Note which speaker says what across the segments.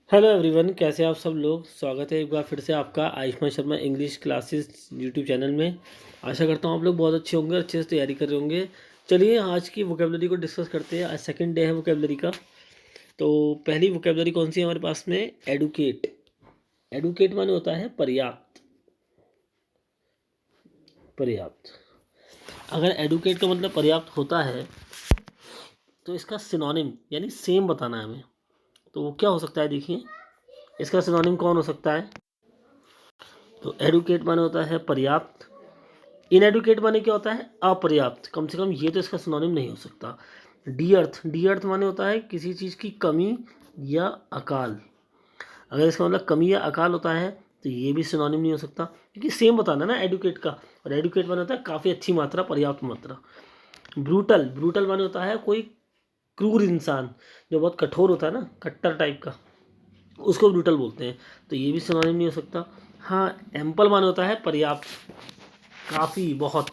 Speaker 1: Hello everyone, कैसे आप सब लोग। स्वागत है एक बार फिर से आपका Ayushman Sharma English classes YouTube channel में। आशा करता हूँ आप लोग बहुत अच्छे होंगे, अच्छे से तैयारी कर रहे होंगे। चलिए आज की वोकेबलरी को डिस्कस करते हैं। आज सेकंड डे है वोकेबलरी का। तो पहली वोकेबलरी कौन सी है हमारे पास में? एडुकेट। एडुकेट माने होता है पर्याप्त। पर्याप्त। अगर एडुकेट का मतलब पर्याप्त होता है तो इसका सिनोनिम यानी सेम बताना है हमें। तो वो क्या हो सकता है, देखिए इसका सिनोनिम कौन हो सकता है। तो एडुकेट माने होता है पर्याप्त। इनएडुकेट माने क्या होता है? अपर्याप्त। कम से कम ये तो इसका सिनोनिम नहीं हो सकता। डी अर्थ। डी अर्थ माने होता है किसी चीज़ की कमी या अकाल। अगर इसका मतलब कमी या अकाल होता है तो ये भी सिनोनिम नहीं हो सकता, क्योंकि सेम बताना है ना एडुकेट का। और एडुकेट माने होता है काफ़ी अच्छी मात्रा, पर्याप्त मात्रा। ब्रूटल। ब्रूटल माने होता है कोई क्रूर इंसान, जो बहुत कठोर होता है ना, कट्टर टाइप का, उसको ब्रूटल बोलते हैं। तो ये भी सिनोनिम नहीं हो सकता। हाँ, एम्पल माने होता है पर्याप्त, काफ़ी, बहुत।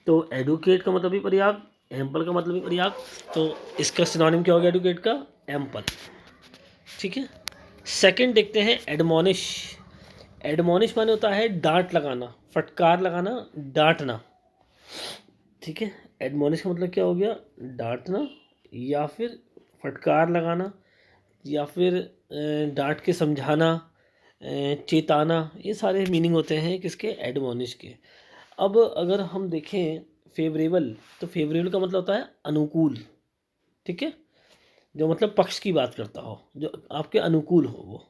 Speaker 1: तो एडुकेट का मतलब भी पर्याप्त, एम्पल का मतलब भी पर्याप्त। तो इसका सिनोनिम क्या हो गया एडुकेट का? एम्पल। ठीक है। सेकंड देखते हैं, एडमोनिश। एडमोनिश माने होता है डांट लगाना, फटकार लगाना, डांटना। ठीक है। एडमोनिश का मतलब क्या हो गया? डांटना या फिर फटकार लगाना या फिर डांट के समझाना, चेताना। ये सारे मीनिंग होते हैं किसके? एडमोनिश के। अब अगर हम देखें फेवरेबल, तो फेवरेबल का मतलब होता है अनुकूल। ठीक है। जो मतलब पक्ष की बात करता हो, जो आपके अनुकूल हो वो।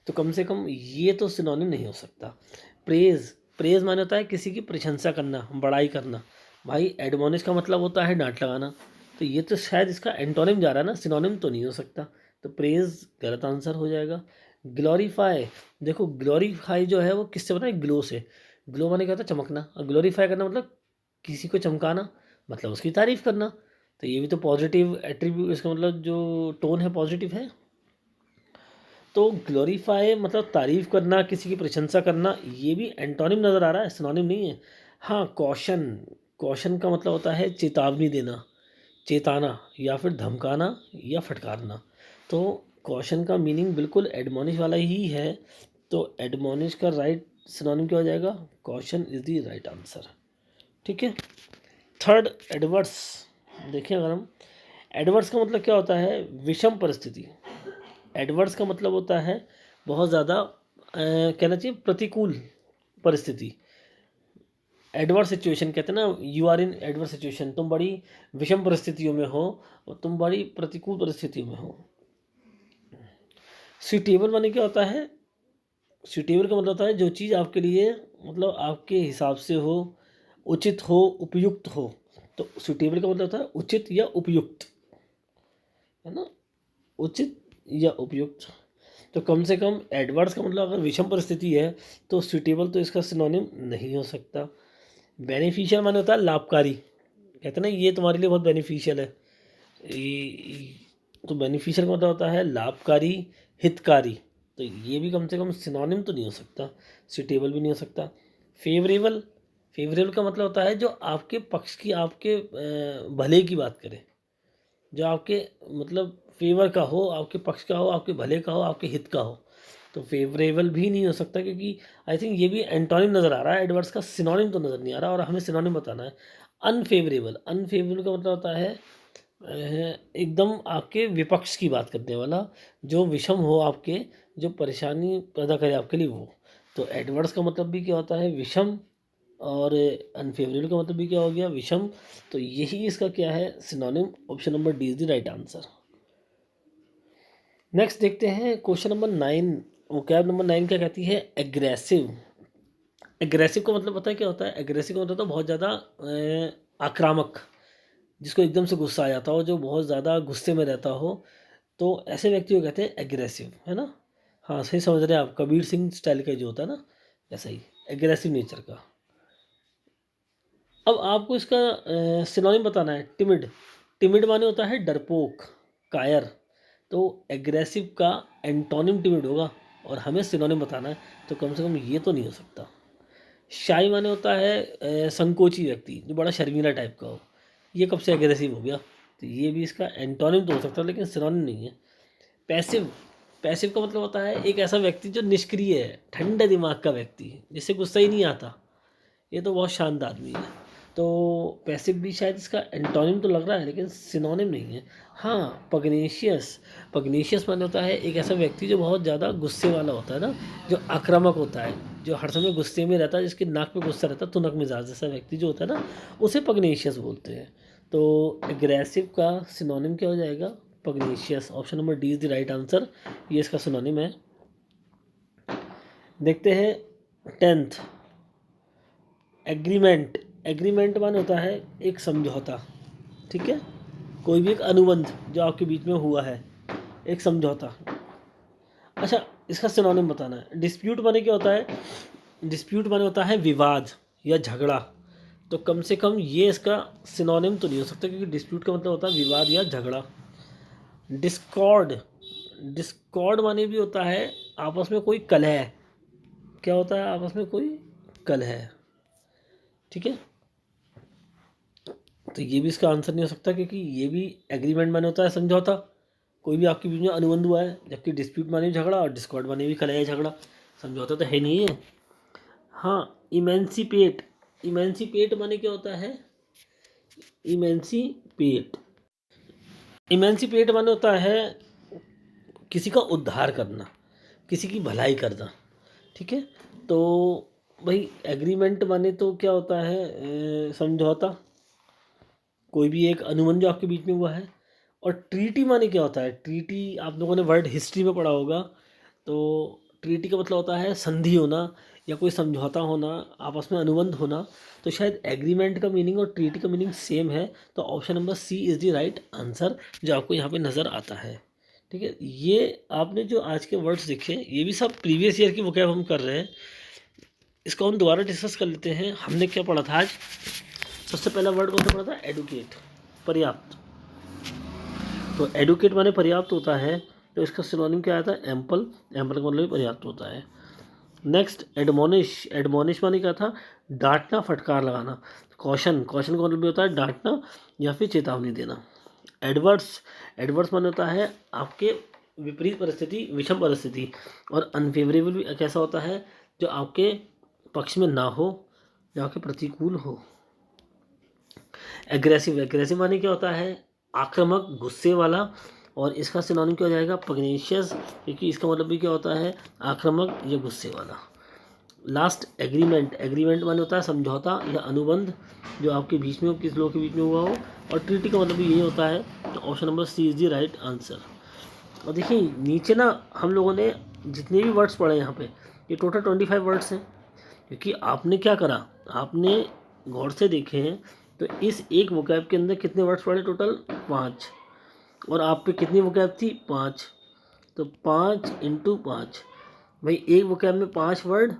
Speaker 1: तो कम से कम ये तो सिनोनिम नहीं हो सकता। प्रेज। प्रेज माने होता है किसी की प्रशंसा करना, बड़ाई करना। भाई एडमोनिश का मतलब होता है डांट लगाना। तो ये तो शायद इसका एंटोनिम जा रहा है ना, सिनोनिम तो नहीं हो सकता। तो प्रेज गलत आंसर हो जाएगा। ग्लोरीफाई। देखो ग्लोरीफाई जो है वो किससे बना है? ग्लो से। ग्लो माने क्या होता है? चमकना। और ग्लोरीफाई करना मतलब किसी को चमकाना, मतलब उसकी तारीफ करना। तो ये भी तो पॉजिटिव एट्रीब्यूट, इसका मतलब जो टोन है पॉजिटिव है। तो ग्लोरीफाई मतलब तारीफ करना, किसी की प्रशंसा करना, ये भी एंटोनिम नज़र आ रहा है, सिनोनिम नहीं है। हाँ, कॉशन। कॉशन का मतलब होता है चेतावनी देना, चेताना या फिर धमकाना या फटकारना। तो कॉशन का मीनिंग बिल्कुल एडमोनिश वाला ही है। तो एडमोनिश का राइट सिनोनिम क्या हो जाएगा? Caution is the right answer. ठीक है। Third, adverse. देखें अगर हम, एडवर्स का मतलब क्या होता है? विषम परिस्थिति। एडवर्स का मतलब होता है बहुत ज़्यादा, कहना चाहिए प्रतिकूल परिस्थिति। एडवर्स सिचुएशन कहते हैं ना, you are in adverse situation, तुम बड़ी विषम परिस्थितियों में हो और तुम बड़ी प्रतिकूल परिस्थितियों में हो। सूटेबल माने क्या होता है? सूटेबल का मतलब होता है जो चीज़ आपके लिए, मतलब आपके हिसाब से हो, उचित हो, उपयुक्त हो। तो सूटेबल का मतलब होता है उचित या उपयुक्त, है ना, उचित या उपयुक्त। तो कम से कम एडवर्स का मतलब अगर विषम परिस्थिति है तो सूटेबल तो इसका सिनोनिम नहीं हो सकता। बेनिफिशियल माने होता है लाभकारी। कहते हैं ना ये तुम्हारे लिए बहुत बेनिफिशियल है। तो बेनिफिशियल का मतलब होता है लाभकारी, हितकारी। तो ये भी कम से कम सिनोनिम तो नहीं हो सकता, सूटेबल भी नहीं हो सकता। फेवरेबल। फेवरेबल का मतलब होता है जो आपके पक्ष की, आपके भले की बात करे, जो आपके मतलब फेवर का हो, आपके पक्ष का हो, आपके भले का हो, आपके हित का हो। तो फेवरेबल भी नहीं हो सकता, क्योंकि आई थिंक ये भी एंटोनिम नज़र आ रहा है, एडवर्स का सिनोनिम तो नज़र नहीं आ रहा, और हमें सिनोनिम बताना है। अनफेवरेबल। अनफेवरेबल का मतलब होता है एकदम आपके विपक्ष की बात करने वाला, जो विषम हो आपके, जो परेशानी पैदा करे आपके लिए वो। तो एडवर्स का मतलब भी क्या होता है? विषम। और अनफेवरेबल का मतलब भी क्या हो गया? विषम। तो यही इसका क्या है? Synonym. Option number D is the right answer. Next देखते हैं क्वेश्चन नंबर 9। वोकैब नंबर 9 क्या कहती है? एग्रेसिव। एग्रेसिव का मतलब पता है क्या होता है? एग्रेसिव का मतलब तो बहुत ज़्यादा आक्रामक, जिसको एकदम से गुस्सा आ जाता हो, जो बहुत ज़्यादा गुस्से में रहता हो। तो ऐसे व्यक्ति को कहते हैं एग्रेसिव, है ना। हाँ, सही समझ रहे हैं आप, कबीर सिंह स्टाइल का जो होता है ना, ऐसा ही एग्रेसिव नेचर का। अब आपको इसका सिनोनिम बताना है। टिमिड। टिमिड माने होता है डरपोक, कायर। तो एग्रेसिव का एंटोनिम टिमिड होगा, और हमें सिनोनिम बताना है। तो कम से कम ये तो नहीं हो सकता। शाई माने होता है संकोची व्यक्ति, जो बड़ा शर्मीला टाइप का हो। ये कब से एग्रेसिव हो गया? तो ये भी इसका एंटोनिम तो हो सकता है, लेकिन सिनोनिम नहीं है। पैसिव। पैसिव का मतलब होता है एक ऐसा व्यक्ति जो निष्क्रिय है, ठंडे दिमाग का व्यक्ति, जिससे गुस्सा ही नहीं आता, ये तो बहुत शांत आदमी है। तो पैसिव भी शायद इसका एंटोनिम तो लग रहा है, लेकिन सिनोनिम नहीं है। हाँ, पग्नेशियस, पग्नेशियस माने होता है एक ऐसा व्यक्ति जो बहुत ज़्यादा गुस्से वाला होता है ना, जो आक्रामक होता है, जो हर समय गुस्से में रहता है, जिसके नाक पे गुस्सा रहता है, तुनक मिजाज जैसा व्यक्ति जो होता है ना, उसे पग्नेशियस बोलते हैं। तो एग्रेसिव का सिनोनिम क्या हो जाएगा? पग्नेशियस। Option number D is the right answer, ये इसका सिनोनिम है। देखते हैं 10th, एग्रीमेंट। एग्रीमेंट माने होता है एक समझौता, ठीक है, कोई भी एक अनुबंध जो आपके बीच में हुआ है, एक समझौता। अच्छा, इसका सिनोनिम बताना है। डिस्प्यूट माने क्या होता है? डिस्प्यूट माने होता है विवाद या झगड़ा। तो कम से कम ये इसका सिनोनिम तो नहीं हो सकता, क्योंकि डिस्प्यूट का मतलब होता है विवाद या झगड़ा। डिस्कॉर्ड, डिस्कॉर्ड माने भी होता है आपस में कोई कलह। क्या होता है? आपस में कोई कलह, ठीक है। तो ये भी इसका आंसर नहीं हो सकता, क्योंकि ये भी एग्रीमेंट माने होता है समझौता, कोई भी आपके बीच में अनुबंध हुआ है, जबकि डिस्प्यूट माने भी झगड़ा और डिस्कॉर्ड माने भी कलह झगड़ा, समझौता तो है नहीं है। हाँ, इमेंसिपेट, इमेंसिपेट माने क्या होता है? इमेंसिपेट, इमेंसिपेट माने होता है किसी का उद्धार करना, किसी की भलाई करना, ठीक है। तो भाई एग्रीमेंट माने तो क्या होता है? समझौता, कोई भी एक अनुबंध जो आपके बीच में हुआ है। और ट्रीटी माने क्या होता है? ट्रीटी आप लोगों ने वर्ड हिस्ट्री में पढ़ा होगा। तो ट्रीटी का मतलब होता है संधि होना या कोई समझौता होना, आपस में अनुबंध होना। तो शायद एग्रीमेंट का मीनिंग और ट्रीटी का मीनिंग सेम है। तो option number C is the right answer, जो आपको यहाँ पे नज़र आता है, ठीक है। ये आपने जो आज के वर्ड्स देखे, ये भी सब प्रीवियस ईयर की वोकैब हम कर रहे हैं। इसको हम दोबारा डिस्कस कर लेते हैं। हमने क्या पढ़ा था आज? सबसे पहला वर्ड कौन सा पढ़ा था? एडुकेट, पर्याप्त। तो एडुकेट माने पर्याप्त होता है, तो इसका सिनोनिम क्या आता है? एम्पल, एम्पल का मतलब पर्याप्त होता है। नेक्स्ट एडमोनिश, एडमोनिश माने क्या था? डांटना, फटकार लगाना। कॉशन, कॉशन का मतलब भी होता है डांटना या फिर चेतावनी देना। एडवर्स, एडवर्स माने होता है आपके विपरीत परिस्थिति, विषम परिस्थिति। और अनफेवरेबल भी कैसा होता है? जो आपके पक्ष में ना हो, जो आपके प्रतिकूल हो। एग्रेसिव, एग्रेसिव माने क्या होता है? आक्रामक, गुस्से वाला। और इसका सिनोनिम क्या हो जाएगा? पग्नेशियस, क्योंकि इसका मतलब भी क्या होता है? आक्रामक या गुस्से वाला। लास्ट एग्रीमेंट, एग्रीमेंट माने होता है समझौता या अनुबंध, जो आपके बीच में हो, किस लोगों के बीच में हुआ हो। और ट्रीटी का मतलब भी यही होता है। तो option number C is the right answer. और देखिए नीचे ना हम लोगों ने जितने भी वर्ड्स पढ़े यहाँ पे, ये टोटल 25 वर्ड्स हैं। क्योंकि आपने क्या करा, आपने गौर से देखे हैं। तो इस एक वोकैब के अंदर कितने वर्ड्स पढ़े? टोटल 5। और आप पे कितनी वोकैब थी? 5। तो 5 × 5, भाई एक वोकैब में 5 वर्ड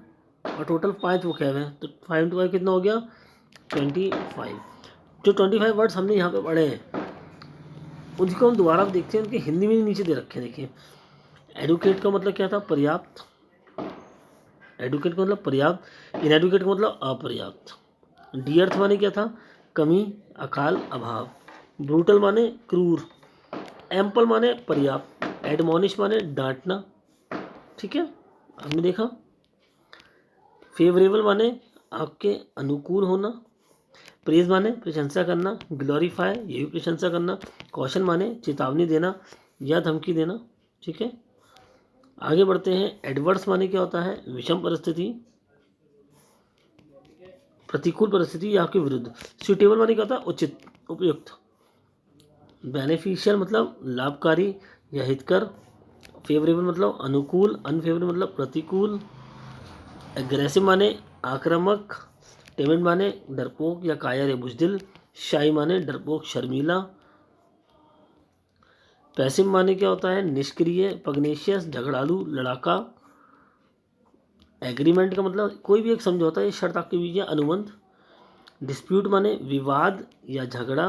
Speaker 1: और टोटल 5 वोकैब हैं। तो 5 × 5 कितना हो गया? 25। जो 25 वर्ड्स हमने यहाँ पे पढ़े हैं, उनको हम दोबारा देखते हैं। उनके हिंदी में नीचे दे रखे हैं, देखिए। एडुकेट का मतलब क्या था? पर्याप्त। एडुकेट का मतलब पर्याप्त। इनएडुकेट का मतलब अपर्याप्त। डियर्थ माने क्या था? कमी, अकाल, अभाव। ब्रूटल माने क्रूर। एम्पल माने पर्याप्त। एडमोनिश माने डांटना, ठीक है, हमने देखा। फेवरेबल माने आपके अनुकूल होना। प्रेज माने प्रशंसा करना। ग्लोरीफाई, ये भी प्रशंसा करना। कॉशन माने चेतावनी देना या धमकी देना, ठीक है। आगे बढ़ते हैं। एडवर्स माने क्या होता है? विषम परिस्थिति, प्रतिकूल परिस्थिति या आपके विरुद्ध। सुटेबल माने क्या होता है? उचित, उपयुक्त। बेनिफिशियल मतलब लाभकारी या हितकर। फेवरेबल मतलब अनुकूल, अनफेवरेबल मतलब प्रतिकूल। एग्रेसिव माने आक्रामक। टिमिड माने डरपोक या कायर या बुजदिल। शाई माने डरपोक, शर्मीला। पैसिव माने क्या होता है? निष्क्रिय, पग्नेशियस, झगड़ालू, लड़ाका। एग्रीमेंट का मतलब कोई भी एक समझौता या शर्त आपके बीच या अनुबंध। डिस्प्यूट माने विवाद या झगड़ा।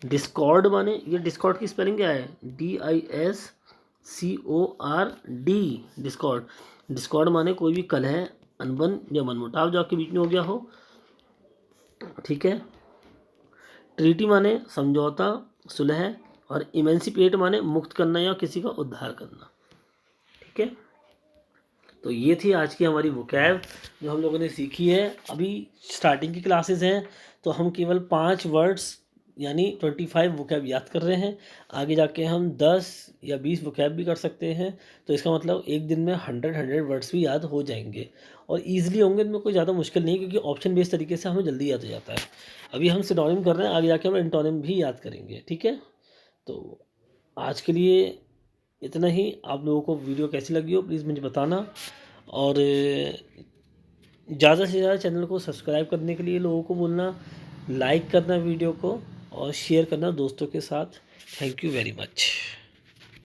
Speaker 1: डिस्कॉर्ड माने, ये डिस्कॉर्ड की स्पेलिंग क्या है? DISCORD, Discord. डिस्कॉर्ड माने कोई भी कलह, अनबन या मनमुटाव जो आपके बीच में हो गया हो, ठीक है। ट्रीटी माने समझौता, सुलह और इमेंसिपेट माने मुक्त करना या किसी का उद्धार करना। ठीक है, तो ये थी आज की हमारी वोकैब जो हम लोगों ने सीखी है। अभी स्टार्टिंग की क्लासेस हैं तो हम केवल 5 वर्ड्स यानी 25 वोकैब याद कर रहे हैं। आगे जाके हम 10 या 20 वोकैब भी कर सकते हैं। तो इसका मतलब एक दिन में 100 वर्ड्स भी याद हो जाएंगे और ईजिली होंगे, इनमें कोई ज़्यादा मुश्किल नहीं, क्योंकि ऑप्शन बेस्ड तरीके से हमें जल्दी याद हो जाता है। अभी हम सिनोनिम कर रहे हैं, आगे जाके हम एंटोनिम भी याद करेंगे। ठीक है, तो आज के लिए इतना ही। आप लोगों को वीडियो कैसी लगी हो प्लीज़ मुझे बताना, और ज़्यादा से ज़्यादा चैनल को सब्सक्राइब करने के लिए लोगों को बोलना, लाइक करना वीडियो को और शेयर करना दोस्तों के साथ। Thank you very much.